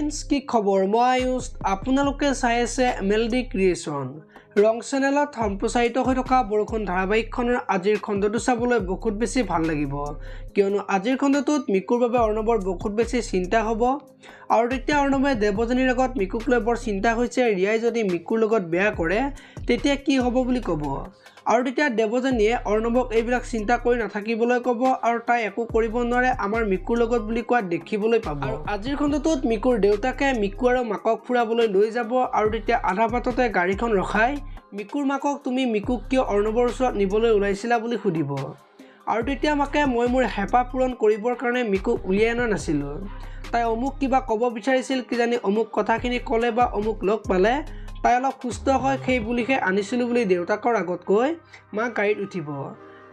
Friends কি খবৰ মই আয়ুষ আপোনালোকে চাই আছে এমএলডি ক্ৰিয়েশ্যন ৰং চেনেলত সম্প্ৰচাৰিত হৈ থকা বৰষুণ ধাৰাবাহিকখনৰ আজিৰ খণ্ডটো চাবলৈ বহুত বেছি ভাল লাগিব কিয়নো আজিৰ খণ্ডটোত মিকুৰ বাবে অৰ্ণৱৰ বহুত বেছি চিন্তা হ'ব আৰু তেতিয়া অৰ্ণৱে দেৱযানীৰ আগত মিকুক লৈ বৰ চিন্তা হৈছে ৰিয়াই যদি মিকুৰ লগত বেয়া কৰে তেতিয়া কি হ'ব বুলি ক'ব আৰু তেতিয়া দেৱযানীয়ে অৰ্ণৱক এইবিলাক চিন্তা কৰি নাথাকিবলৈ ক'ব আৰু তাই একো কৰিব নোৱাৰে আমাৰ মিকুৰ লগত বুলি কোৱা দেখিবলৈ পাব আৰু আজিৰ খণ্ডটোত মিকুৰ দেউতাকে মিকু আৰু মাকক ফুৰাবলৈ লৈ যাব আৰু তেতিয়া আধা বাটতে গাড়ীখন ৰখাই মিকুৰ মাকক তুমি মিকুক কিয় অৰ্ণৱৰ ওচৰত নিবলৈ ওলাইছিলা বুলি সুধিব আৰু তেতিয়া মাকে মই মোৰ হেঁপাহ পূৰণ কৰিবৰ কাৰণে মিকুক উলিয়াই অনা নাছিলোঁ তাই অমুক কিবা ক'ব বিচাৰিছিল কিজানি অমুক কথাখিনি ক'লে বা অমুক লগ পালে তাই অলপ সুস্থ হয় সেই বুলিহে আনিছিলোঁ বুলি দেউতাকৰ আগত কৈ মাক গাড়ীত উঠিব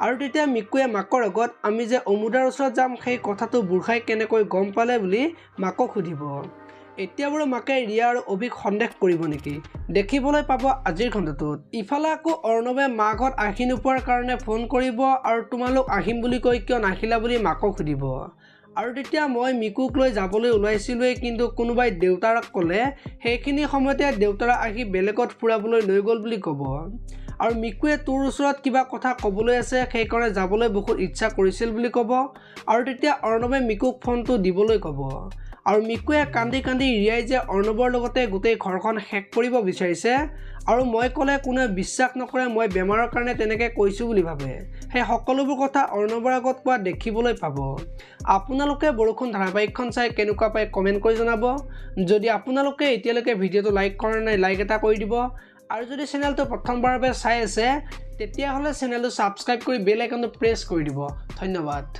আৰু তেতিয়া মিকুৱে মাকৰ আগত আমি যে অমুদাৰ ওচৰত যাম সেই কথাটো বুঢ়াই কেনেকৈ গম পালে বুলি মাকক সুধিব এতিয়া বাৰু মাকে ৰিয়া আৰু অভিক সন্দেহ কৰিব নেকি দেখিবলৈ পাব আজিৰ খণ্ডটোত ইফালে আকৌ অৰ্ণৱে মাকহঁত আহি নোপোৱাৰ কাৰণে ফোন কৰিব আৰু তোমালোক আহিম বুলি কৈ কিয় নাহিলা বুলি মাকক সুধিব আৰু তেতিয়া মই মিকুক লৈ যাবলৈ ওলাইছিলোঁৱেই কিন্তু কোনোবাই দেউতাৰাক ক'লে সেইখিনি সময়তে দেউতাৰা আহি বেলেগত ফুৰাবলৈ লৈ গ'ল বুলি ক'ব আৰু মিকুৱে তোৰ ওচৰত কিবা কথা ক'বলৈ আছে সেইকাৰণে যাবলৈ বহুত ইচ্ছা কৰিছিল বুলি ক'ব আৰু তেতিয়া অৰ্ণৱে মিকুক ফোনটো দিবলৈ ক'ব আৰু মিকুৱে কান্দি কান্দি ৰিয়াই যে অৰ্ণৱৰ লগতে গোটেই ঘৰখন শেষ কৰিব বিচাৰিছে আৰু মই ক'লে কোনোৱে বিশ্বাস নকৰে মই বেমাৰৰ কাৰণে তেনেকৈ কৈছোঁ বুলি ভাবে সেই সকলোবোৰ কথা অৰ্ণৱৰ আগত কোৱা দেখিবলৈ পাব আপোনালোকে বৰষুণ ধাৰাবাহিকখন চাই কেনেকুৱা পায় কমেণ্ট কৰি জনাব যদি আপোনালোকে এতিয়ালৈকে ভিডিঅ'টো লাইক কৰা নাই লাইক এটা কৰি দিব আৰু যদি চেনেলটো প্ৰথমবাৰৰ বাবে চাই আছে তেতিয়াহ'লে চেনেলটো ছাবস্ক্ৰাইব কৰি বেল আইকনটো প্ৰেছ কৰি দিব ধন্যবাদ।